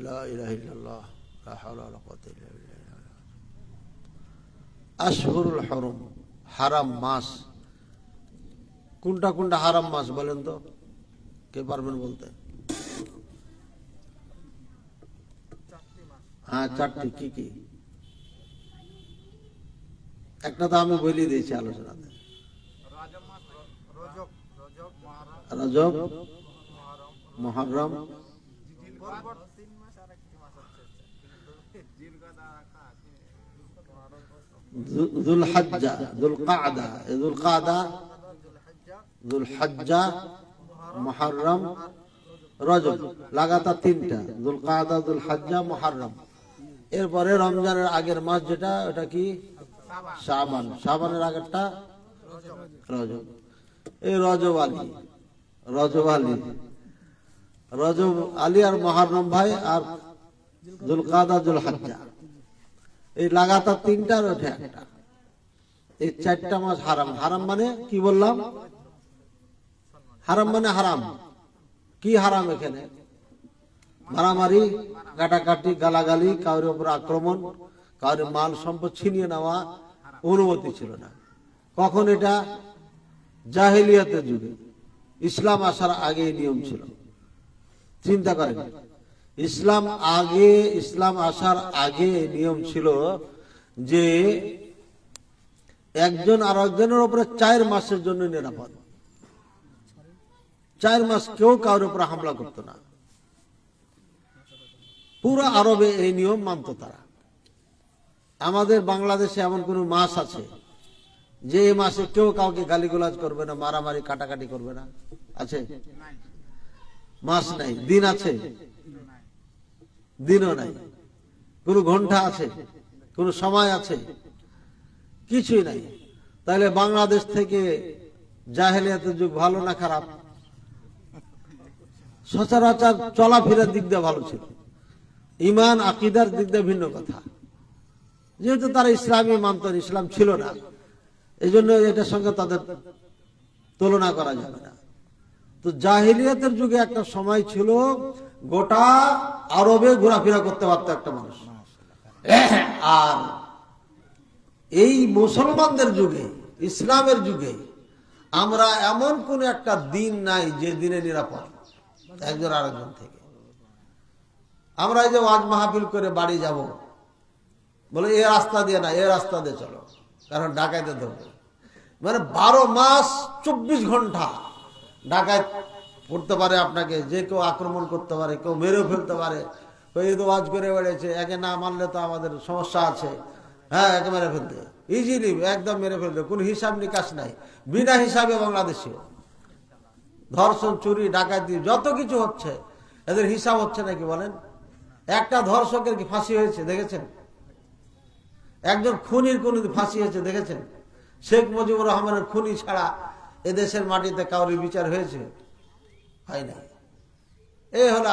লা ইলাহা ইল্লাল্লাহ লা হাওলা ওয়ালা কুওয়াতা ইল্লা বিল্লাহ। আশহুরুল হুরুম, হারাম মাস। কোনটা কোনটা হারাম মাস বলেন তো, কে পারবেন বলতে? হ্যাঁ, চারটি। কি কি? একটা তো আমি বলে দিয়েছি আলোচনাতে, রজব, মুহররম, যুলহজ্জা, যুলকাদা, যুলহজ্জা, মুহররম, রজব। লাগাতার তিনটা, যুলকাদা, যুলহজ্জা, মুহররম। এরপরে রমজানের আগের মাস যেটা, ওটা কি? শাবান। শাবানের আগেরটা রজব। এই রজব আলী আর মুহররম ভাই আর যুলকাদা, যুলহজ্জা, এই লাগাতার তিনটার ওঠে একটা। এই চারটা মাস হারাম। হারাম মানে কি বললাম? হারাম মানে হারাম। কি হারাম? এখানে মারামারি, কাটাকাটি, গালাগালি, কারোর উপর আক্রমণ, কারোর মাল সম্পদ ছিনিয়ে নেওয়া অনুমতি ছিল না। কখন? এটা জাহেলিয়াতের যুগে। ইসলাম আসার আগে নিয়ম ছিল। চিন্তা করেন, ইসলাম আসার আগে নিয়ম ছিল যে একজন আর একজনের উপরে 4 মাসের জন্য নিরাপদ। 4 মাস কেউ কারোর উপরে হামলা করতো না। পুরো আরবে এই নিয়ম মানত তারা। আমাদের বাংলাদেশে এমন কোন মাস আছে যে এই মাসে কেউ কাউকে গালিগালাজ করবে না, মারামারি কাটাকাটি করবে না? আছে? মাস নাই। দিন আছে? দিনও নাই। কোন ঘন্টা আছে? কোন সময় আছে? কিছুই নাই। তাহলে বাংলাদেশ থেকে জাহেলিয়াতের যুগ ভালো না খারাপ? সচরাচর চলাফেরার দিক দিয়ে ভালো ছিল। ইমান আকীদার দিক দিয়ে ভিন্ন কথা। যেহেতু তারা ইসলামী মানত, ইসলাম ছিল না, এই জন্য এটার সঙ্গে তাদের তুলনা করা যাবে না। তো জাহেলিয়াতের যুগে একটা সময় ছিল গোটা আরবে ঘোরাফেরা করতে পারত একটা মানুষ। আর এই মুসলমানদের যুগে, ইসলামের যুগে, আমরা এমন কোন একটা দিন নাই যে দিনে নিরাপদ একজন আরেকজন থেকে। আমরা এই যে ওয়াজ মাহফিল করে বাড়ি যাব, বলে এ রাস্তা দিয়ে না, এ রাস্তা দিয়ে চলো, কারণ ডাকাইতে ধরবে। মানে 12 মাস 24 ঘন্টা ডাকাত পড়তে পারে আপনাকে, যে কেউ আক্রমণ করতে পারে, কেউ মেরেও ফেলতে পারে। এই তো ওয়াজ করে বেড়েছে, একে না মানলে তো আমাদের সমস্যা আছে। হ্যাঁ, একে মেরে ফেলতে, ইজিলি একদম মেরে ফেলতে, কোন হিসাব নিকাশ নাই। বিনা হিসাবে বাংলাদেশে ধর্ষণ, চুরি, ডাকাতি যত কিছু হচ্ছে, এদের হিসাব হচ্ছে নাকি বলেন? একটা ধর্ষকের কি ফাঁসি হয়েছে দেখেছেন? একজন খুনির কোন ফাঁসি হয়েছে দেখেছেন? শেখ মুজিবুর রহমানের খুনি ছাড়া এদেশের মাটিতে কাউরি বিচার হয়েছে? হয় না। এই হলো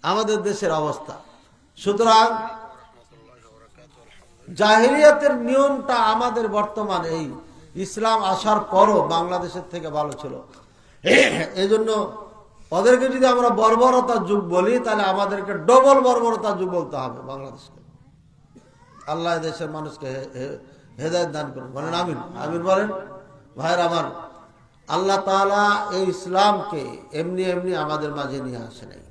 আমাদের দেশের অবস্থা। সুতরাং জাহেলিয়াতের নিয়মটা আমাদের বর্তমানে এই ইসলাম আসার পরও বাংলাদেশের থেকে ভালো ছিল। এই জন্য ওদেরকে যদি আমরা বর্বরতার যুগ বলি, তাহলে আমাদেরকে ডবল বর্বরতার যুগ বলতে হবে বাংলাদেশকে। আল্লাহ দেশের মানুষকে হেদায়েত দান করুন, বলেন আমিন। আমিন বলেন। ভাইয়ের আমার, আল্লাহ তাআলা এই ইসলামকে এমনি এমনি আমাদের মাঝে নিয়ে আসে নাই।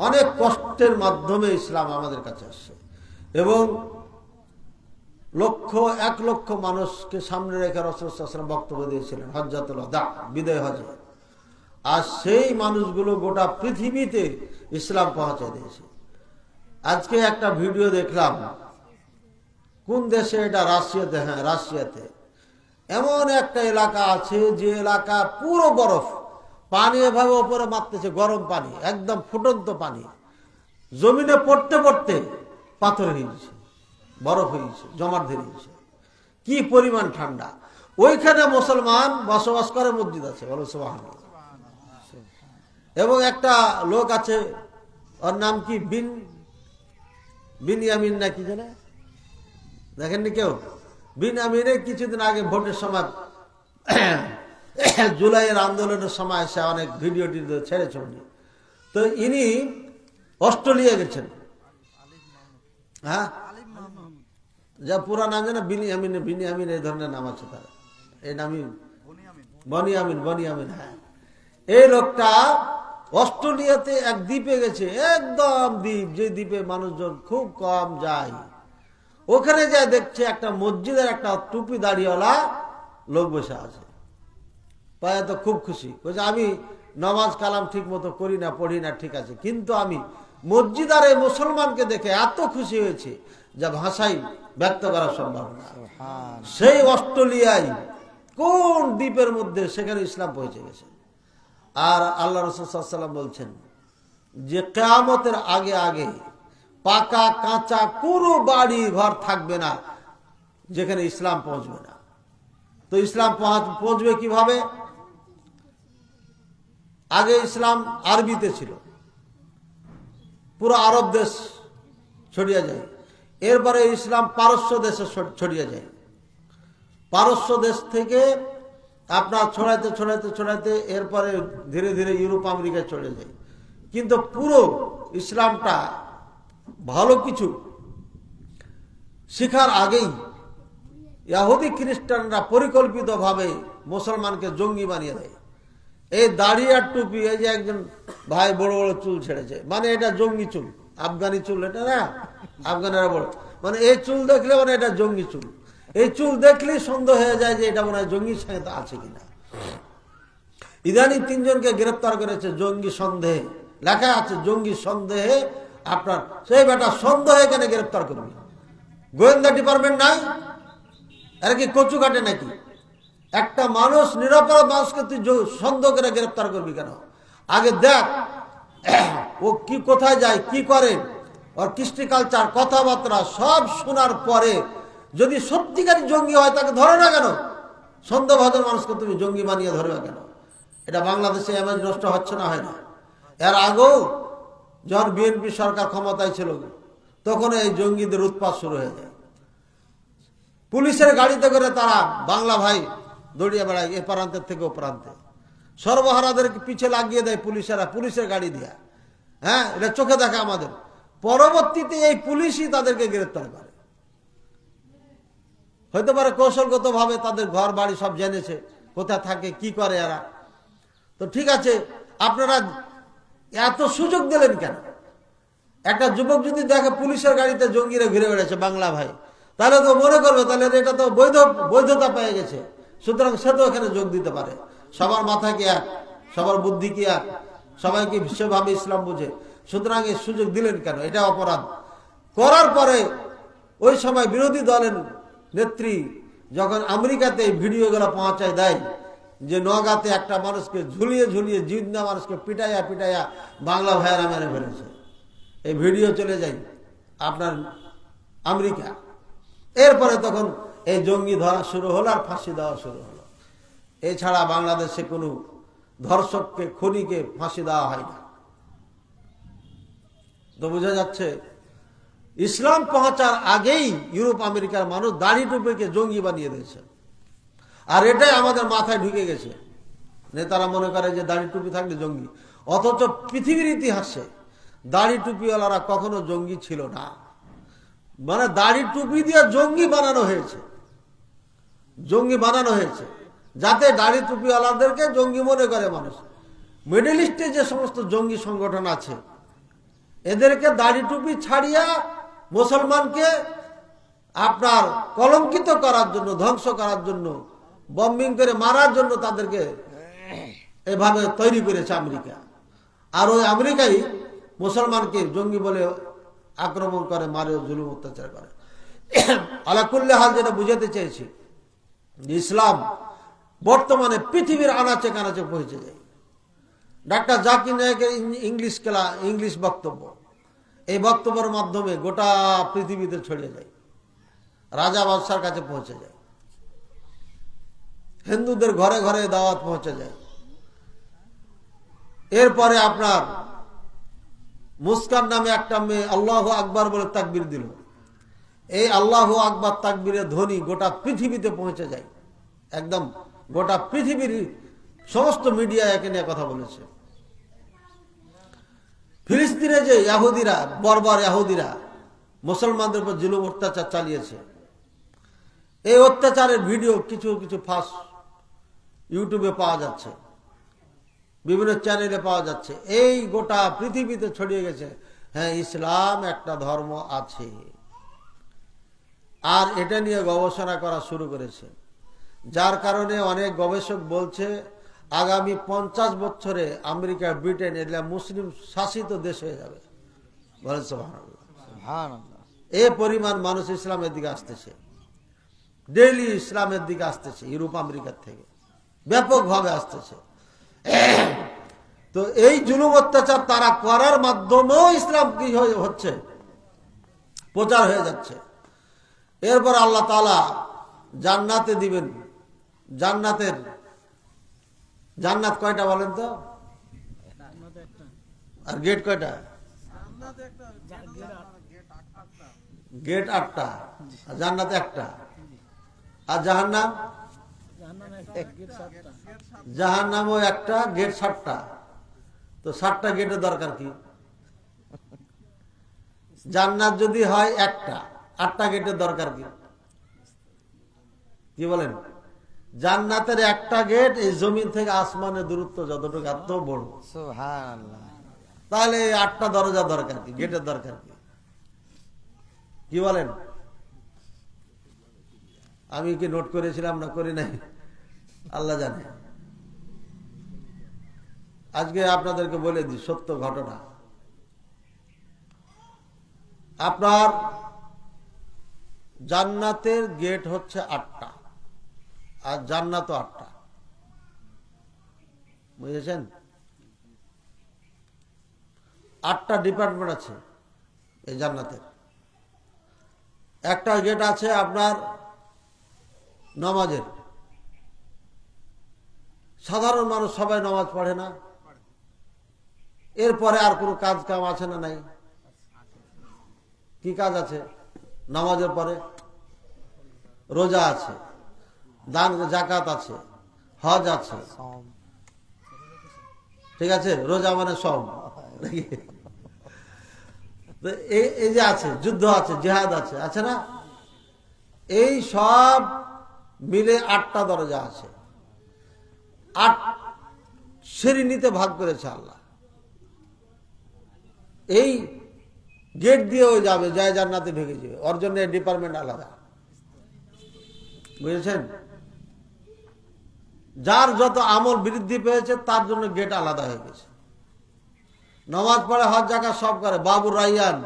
অনেক কষ্টের মাধ্যমে ইসলাম আমাদের কাছে আসছে, এবং 1 লক্ষ মানুষকে সামনে রেখে রাসূল সাল্লাল্লাহু আলাইহি ওয়াসাল্লাম বক্তব্য দিয়েছিলেন হজ্জাতুল ওয়াদা, বিদায় হজে। আর সেই মানুষগুলো গোটা পৃথিবীতে ইসলাম পৌঁছে দিয়েছে। আজকে একটা ভিডিও দেখলাম, কোন দেশে এটা? রাশিয়াতে। হ্যাঁ, রাশিয়াতে এমন একটা এলাকা আছে যে এলাকা পুরো বরফ, পানি এভাবে উপরে মারতেছে, গরম পানি, একদম ফুটন্ত পানি, জমিনে পড়তে পড়তে পাথর হয়ে গেছে, বরফ হয়ে গেছে, জমাট ধরে গেছে। কি পরিমাণ ঠান্ডা! ওইখানে মুসলমান বসবাস করে, মসজিদ আছে, বলো সুবহানাল্লাহ। এবং একটা লোক আছে, ওর নাম কি বিনয়ামিন না কি জানে, দেখেননি কেউ? বিনয়ামিনে কিছুদিন আগে ভোটের সময়, জুলাইয়ের আন্দোলনের সময় সে অনেক ভিডিও টিডিও ছেড়েছে উনি। তো ইনি অস্ট্রেলিয়া গেছেন। হ্যাঁ, যা পুরা নাম জানা বিনিয়ামিন এই ধরনের নাম আছে তার, এই নামই বনিয়ামিন। হ্যাঁ, এই লোকটা অস্ট্রেলিয়াতে এক দ্বীপে গেছে, একদম দ্বীপ, যে দ্বীপে মানুষজন খুব কম যায়। ওখানে যা দেখছে একটা মসজিদের একটা টুপি দাড়িওয়ালা লোক বসে আছে। পায়ে তো খুব খুশি, বলছে আমি নামাজ কালাম ঠিক মতো করি না, পড়ি না, ঠিক আছে, কিন্তু আমি মসজিদ আর এই মুসলমানকে দেখে এত খুশি হয়েছে যা ভাষায় ব্যক্ত করা সম্ভব না। সেই অস্ট্রেলিয়ায় কোন দ্বীপের মধ্যে সেখানে ইসলাম পৌঁছে গেছে। আর আল্লাহ রাসূল সাল্লাল্লাহু আলাইহি ওয়াসাল্লাম বলছেন যে কিয়ামতের আগে আগে পাকা কাঁচা কোনো বাড়ি ঘর থাকবে না যেখানে ইসলাম পৌঁছবে না। তো ইসলাম পৌঁছবে কিভাবে? আগে ইসলাম আরবিতে ছিল, পুরো আরব দেশ ছড়িয়ে যায়। এরপরে ইসলাম পারস্য দেশে ছড়িয়ে যায়। পারস্য দেশ থেকে আপনার ছড়াইতে ছড়াইতে ছড়াইতে এরপরে ধীরে ধীরে ইউরোপ আমেরিকায় চলে যায়। কিন্তু পুরো ইসলামটা ভালো কিছু শিখার আগেই ইহুদি খ্রিস্টানরা পরিকল্পিতভাবে মুসলমানকে জঙ্গি বানিয়ে দেয়। এই দাড়ি আর টুপি, এই যে একজন ভাই বড় বড় চুল ছেড়েছে, মানে এটা জঙ্গি চুল, আফগানি চুল, এটা না আফগানেরা বড়, মানে এই চুল দেখলে মানে এটা জঙ্গি চুল। এই চুল দেখলেই সন্দেহ হয়ে যায় যে এটা মনে হয় জঙ্গির সঙ্গে আছে কিনা। ইদানি 3 জনকে গ্রেপ্তার করেছে জঙ্গি সন্দেহে, লেখা আছে জঙ্গি সন্দেহে। আপনার সেই বেটা সন্দেহে কেন গ্রেপ্তার করবে? গোয়েন্দা ডিপার্টমেন্ট নাই? এরা কি কচু কাটে নাকি? একটা মানুষ, নিরপরাধ মানুষকে তুই সন্দেহ করে গ্রেপ্তার করবি কেন? আগে দেখ ও কি, কোথায় যায়, কি করে, ওর কৃষ্টি কালচার, কথাবার্তা সব শোনার পরে যদি সত্যিকারী জঙ্গি হয় তাকে ধরে না কেন? সন্দেহভাজন মানুষকে তুমি জঙ্গি বানিয়ে ধরবে কেন? এটা বাংলাদেশে এমন নষ্ট হচ্ছে না, হয় না? এর আগেও যখন বিএনপি সরকার ক্ষমতায় ছিল তখন এই জঙ্গিদের উৎপাত শুরু হয়ে যায়। পুলিশের গাড়িতে করে তারা বাংলা ভাই দৌড়িয়ে বেড়ায় এ প্রান্তের থেকে ও প্রান্তে, সর্বহারাদেরকে পিছে লাগিয়ে দেয় পুলিশেরা, পুলিশের গাড়ি দিয়া। হ্যাঁ, এটা চোখে দেখা আমাদের। পরবর্তীতে এই পুলিশই তাদেরকে গ্রেফতার করে। হইতে পারে কৌশলগত ভাবে তাদের ঘর বাড়ি সব জেনেছে, কোথায় থাকে, কি করে এরা। তো ঠিক আছে, আপনারা এত সুযোগ দিলেন কেন? একটা যুবক যদি দেখে পুলিশের গাড়িতে জঙ্গিরা ঘুরে বেড়াচ্ছে বাংলা ভাই, তাহলে তো মনে করবে তাহলে এটা তো বৈধতা পেয়ে গেছে, সুতরাং সে তো এখানে যোগ দিতে পারে। সবার মাথা কি এক, সবার বুদ্ধি কি এক, সবাই কি বিশ্বভাবে ইসলাম বুঝে, সুতরাং এই সুযোগ দিলেন কেন? এটা অপরাধ। করার পরে ওই সময় বিরোধী দলের নেত্রী যখন আমেরিকাতে এই ভিডিওগুলো পৌঁছায় দেয় যে নওগাঁতে একটা মানুষকে ঝুলিয়ে ঝুলিয়ে, জিন্দা মানুষকে পিটাইয়া পিটাইয়া বাংলা ভাইয়েরা মেরে ফেলেছে, এই ভিডিও চলে যায় আপনার আমেরিকা। এরপরে তখন এই জঙ্গি ধরা শুরু হলো আর ফাঁসি দেওয়া শুরু হলো। এছাড়া বাংলাদেশে কোনো ধর্ষককে, খুনিকে ফাঁসি দেওয়া হয় না। তো বোঝা যাচ্ছে ইসলাম পৌঁছার আগেই ইউরোপ আমেরিকার মানুষ দাড়ি টুপিকে জঙ্গি বানিয়ে দিয়েছে। আর এটাই আমাদের মাথায় ঢুকে গেছে। নেতারা মনে করে যে দাড়ি টুপি থাকলে জঙ্গি, অথচ পৃথিবীর ইতিহাসে দাড়ি টুপিওয়ালারা কখনো জঙ্গি ছিল না। মানে দাড়ি টুপি দিয়ে জঙ্গি বানানো হয়েছে, জঙ্গি বানানো হয়েছে যাতে দাড়ি টুপিওয়ালাদেরকে জঙ্গি মনে করে মানুষ। মিডল ইস্টে যে সমস্ত জঙ্গি সংগঠন আছে এদেরকে দাড়ি টুপি ছাড়িয়া মুসলমানকে আপনার কলঙ্কিত করার জন্য, ধ্বংস করার জন্য, বম্বিং করে মারার জন্য তাদেরকে এভাবে তৈরি করেছে আমেরিকা। আর ওই আমেরিকাই মুসলমানকে জঙ্গি বলে আক্রমণ করে, মারে, জুলুম অত্যাচার করে। আলাকুল্লে হাল যেটা বুঝাতে চেয়েছি, ইসলাম বর্তমানে পৃথিবীর আনাচে কানাচে পৌঁছে যায়। ডাক্তার জাকির নায়েকের ইংলিশ বক্তব্য, এই বক্তব্যের মাধ্যমে গোটা পৃথিবীতে ছড়িয়ে যায়, রাজা বাদশার কাছে পৌঁছে যায়, হিন্দুদের ঘরে ঘরে দাওয়াত পৌঁছে যায়। এরপরে আপনার মুস্কান নামে একটা মেয়ে আল্লাহু আকবার বলে তাকবীর দিল, এই আল্লাহু আকবার তাকবীরের ধ্বনি গোটা পৃথিবীতে পৌঁছে যায়। একদম গোটা পৃথিবীর সমস্ত মিডিয়া একে নিয়ে কথা বলেছে। ফিলিস্তিনে যে ইহুদিরা, বর্বর ইহুদিরা মুসলমানদের উপর জুলুম অত্যাচার চালিয়েছে, এই অত্যাচারের ভিডিও কিছু কিছু ফাঁস ইউটিউবে পাওয়া যাচ্ছে, বিভিন্ন চ্যানেলে পাওয়া যাচ্ছে। এই গোটা পৃথিবীতে ছড়িয়ে গেছে, হ্যাঁ ইসলাম একটা ধর্ম আছে। আর এটা নিয়ে গবেষণা করা শুরু করেছে, যার কারণে অনেক গবেষক বলছে আগামী 50 বছরে আমেরিকা, ব্রিটেন এগুলা মুসলিম শাসিত দেশ হয়ে যাবে। বলেন সুবহানাল্লাহ। এই পরিমাণ মানুষ ইসলামের দিকে আসতেছে, ডেইলি ইসলামের দিকে আসতেছে, ইউরোপ আমেরিকার থেকে ব্যাপকভাবে আসতেছে। তো এই জুলুম অত্যাচার তারা করার মাধ্যমেও ইসলাম কি হচ্ছে, প্রচার হয়ে যাচ্ছে। এরপর আল্লাহ তাআলা জান্নাতে দিবেন। জান্নাত কয়টা বলেন তো? আর গেট কয়টা? গেট 8টা, আর জান্নাত একটা। আর জাহান্নাম? জাহান্নামও একটা, গেট 7টা। তো 7টা গেটের দরকার কি? জান্নাত যদি হয় একটা, 8টা গেটের দরকার কি? কি বলেন? জান্নাতের একটা গেট এই জমিন থেকে আসমানের দূরত্ব যতটুকু, এত বড়। সুবহানাল্লাহ। তাহলে 8টা দরজা দরকার কি, গেটের দরকার কি? কি বলেন? আমি কি নোট করেছিলাম না করি নাই আল্লাহ জানে। আজকে আপনাদেরকে বলে দিই সত্য ঘটনা। আপনার জান্নাতের গেট হচ্ছে 8টা, আর জান্নাতও 8টা, বুঝেছেন? 8টা ডিপার্টমেন্ট আছে এই জান্নাতের। একটা গেট আছে আপনার নামাজের। সাধারণ মানুষ সবাই নামাজ পড়ে না, এরপরে আর কোনো কাজ কাম আছে না? নাই। কি কাজ আছে নামাজের পরে? রোজা আছে, দান জাকাত আছে, হজ আছে, ঠিক আছে? রোজা মানে সব, এই যে আছে, যুদ্ধ আছে, জিহাদ আছে, আছে না? এই সব মিলে 8টা দরজা আছে। 8 শ্রেণীতে ভাগ করেছে আল্লাহ। এই গেট দিয়েও যাবে, যায় জান্নাতে ঢুকে যাবে, ওর জন্য ডিপার্টমেন্ট আলাদা, বুঝেছেন? যার যত আমল বৃদ্ধি পেয়েছে তার জন্য গেট আলাদা হয়ে গেছে। নামাজ পড়ে, হজ জাকাত সব করে, বাবুর রাইয়ান,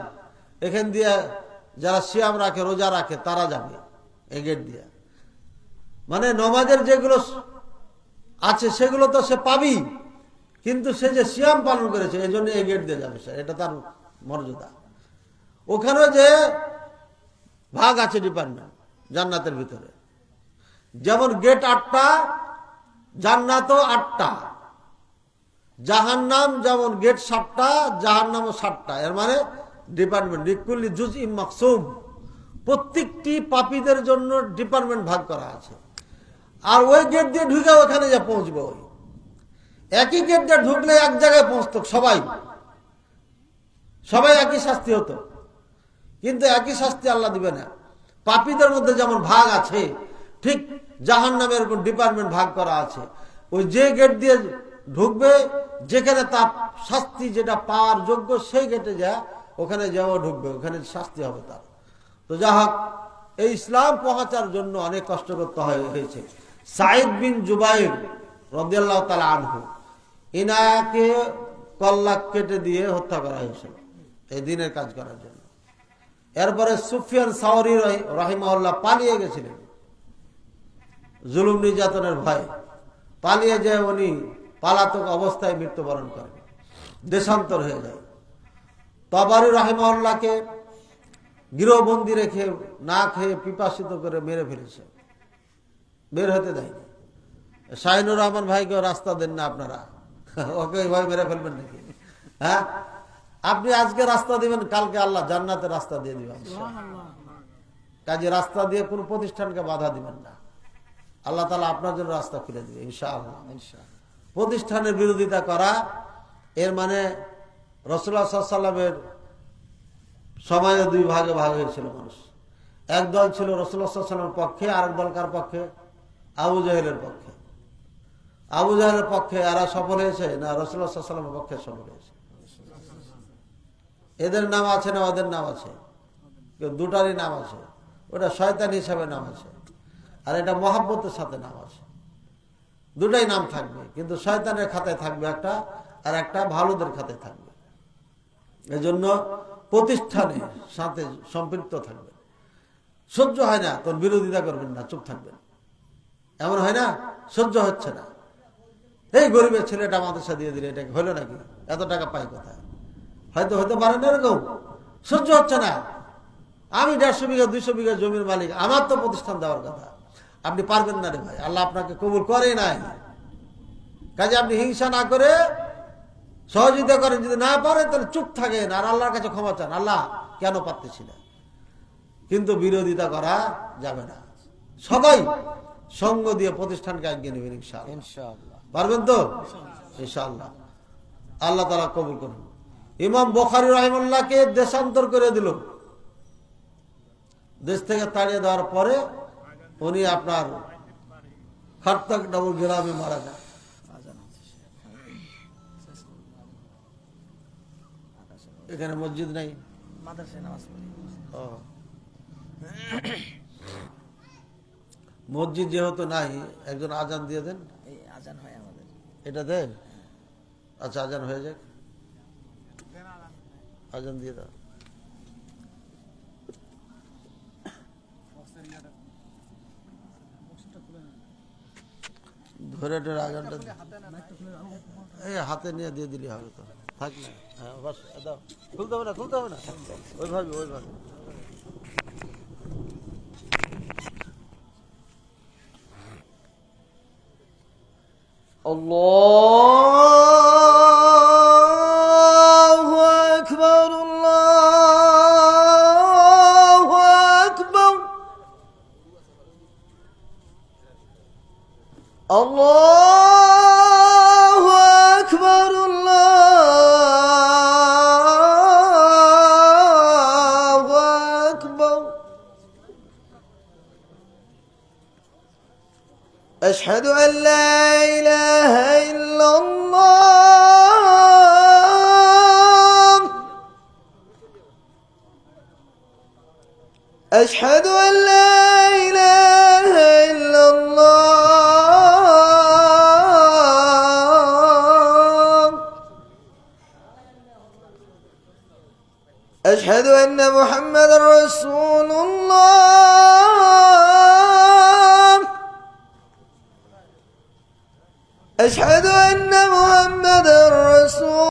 এখান দিয়ে যারা সিয়াম রাখে, রোজা রাখে, তারা যাবে এই গেট দিয়ে। মানে নামাজের যেগুলো আছে সেগুলো তো সে পাবি, কিন্তু সে যে সিয়াম পালন করেছে এই জন্য এই গেট দিয়ে যাবে স্যার, এটা তার মর্যাদা। ওখানে যে ভাগ আছে ডিপার্টমেন্ট জান্নাতের ভিতরে, যেমন গেট 8টা, জান্নাতও 8টা। জাহান্নাম যেমন গেট 7টা, জাহান্নামও 7টা। এর মানে ডিপার্টমেন্ট লিকুল্লি জুজইম মাকসুম, প্রত্যেকটি পাপীদের জন্য ডিপার্টমেন্ট ভাগ করা আছে। আর ওই গেট দিয়ে ঢুকে ওখানে যা পৌঁছবে, ওই একই গেট দিয়ে ঢুকলে এক জায়গায় পৌঁছত সবাই একই শাস্তি হতো, কিন্তু একই শাস্তি আল্লাহ দিবে না। পাপীদের মধ্যে যেমন ভাগ আছে, ঠিক জাহান্নামের কোন ডিপার্টমেন্ট ভাগ করা আছে। ওই যে গেট দিয়ে ঢুকবে, যেখানে তার শাস্তি যেটা পাওয়ার যোগ্য, সেই গেটে যা ওখানে যাও ঢুকবে, ওখানে শাস্তি হবে তার। তো যা হোক, এই ইসলাম পৌঁছার জন্য অনেক কষ্ট করতে হয়েছে। সাইদ বিন জুবাইর রাদিয়াল্লাহু তাআলা আনহু, ইনাকে কল্লা কেটে দিয়ে হত্যা করা হয়েছিল এই দিনের কাজ করার জন্য। এরপরে সুফিয়ান সাওরি রাহিমাহুল্লাহ পালিয়ে গেছিলেন জুলুম নির্যাতনের ভয়ে। পালিয়ে যে উনি পালাতক অবস্থায় মৃত্যুবরণ করেন, দেশান্তর হয়ে যায়। তাবারি রাহিমাহুল্লাহকে গৃহবন্দী রেখে না খেয়ে পিপাসিত করে মেরে ফেলেছে, বের হতে দেয়নি। শাহিনুর রহমান ভাইকেও রাস্তা দেন না আপনারা, ওকে ওইভাবে মেরে ফেলবেন নাকি? হ্যাঁ, আপনি আজকে রাস্তা দিবেন, কালকে আল্লাহ জান্নাতের রাস্তা দিয়ে দিবেন। কাজে রাস্তা দিয়ে কোন প্রতিষ্ঠানকে বাধা দিবেন না, আল্লাহ তাআলা আপনার জন্য রাস্তা খুলে দিবে ইনশাআল্লাহ। প্রতিষ্ঠানের বিরোধিতা করা এর মানে রাসূলুল্লাহ সাল্লাল্লাহু আলাইহি ওয়াসাল্লামের সময়ে দুই ভাগে ভাগ হয়েছিল মানুষ। এক দল ছিল রাসূলুল্লাহ সাল্লাল্লাহু আলাইহি ওয়াসাল্লামের পক্ষে, আর এক দল কার পক্ষে? আবু জাহেলের পক্ষে। আবু জাহেলের পক্ষে এরা সফল হয়েছে না রাসূলুল্লাহ সাল্লাল্লাহু আলাইহি ওয়াসাল্লামের পক্ষে সফল হয়েছে? এদের নাম আছে না ওদের নাম আছে? দুটারই নাম আছে। ওটা শয়তান হিসাবে নাম আছে, আর এটা মহাব্বতের সাথে নাম আছে। দুটাই নাম থাকবে, কিন্তু শয়তানের খাতায় থাকবে একটা, আর একটা ভালোদের খাতায় থাকবে। এজন্য প্রতিষ্ঠানের সাথে সম্পৃক্ত থাকবে। সহ্য হয় না তোর বিরোধিতা করবেন না, চুপ থাকবেন। এমন হয় না সহ্য হচ্ছে না, এই গরিবের ছেলেটা মাদ্রাসা দিয়ে দিলে এটা হলো নাকি? এত টাকা পাই কোথায়? হয়তো হতে পারে না এরকম। সহ্য হচ্ছে না, আমি 150 বিঘা 200 বিঘা জমির মালিক, আমার তো প্রতিষ্ঠান দেওয়ার কথা। আপনি পারবেন না রে ভাই, আল্লাহ আপনাকে কবুল করে নাই। কাজে আপনি হিংসা না করে সহযোগিতা করেন। যদি না পারেন তাহলে চুপ থাকেন আর আল্লাহর কাছে ক্ষমা চান, আল্লাহ কেন পারতেছি না। কিন্তু বিরোধিতা করা যাবে না। সবাই সঙ্গ দিয়ে প্রতিষ্ঠানকে এগিয়ে নেবেন ইনশাআল্লাহ। পারবেন তো? ইনশাআল্লাহ। আল্লাহ তাআলা কবুল করুন। ইমাম বুখারী রাহিমাহুল্লাহকে দেশান্তর করে দিল। দেশ থেকে তাড়িয়ে দেওয়ার পরে উনি আপনার খাট্টাক ডাবল গ্রামে মারা যান। এখানে মসজিদ নাই, মসজিদ যেহেতু নাই, একজন আজান দিয়ে দেন। আজান হয় আমাদের এটা দেন। আচ্ছা, আজান হয়ে যাক, আজান দিয়ে দাও। ধরে ধরে আজানটা এই হাতে নিয়ে দিয়ে দিলে হবে তো, থাকলে। হ্যাঁ বাস, দাও। খুলতে হবে না, খুলতে হবে না, ওইভাবে ওইভাবে। আল্লাহু আকবার, আল্লাহু আকবার, আল্লাহু আকবার, আল্লাহু আকবার। আশহাদু আন লা ইলাহা ইল্লাল্লাহ, আশহাদু আন লা ইলাহা ইল্লাল্লাহ, আশহাদু আন্না মুহাম্মাদার রাসূলুল্লাহ, আশহাদু আন্না মুহাম্মাদার রাসূল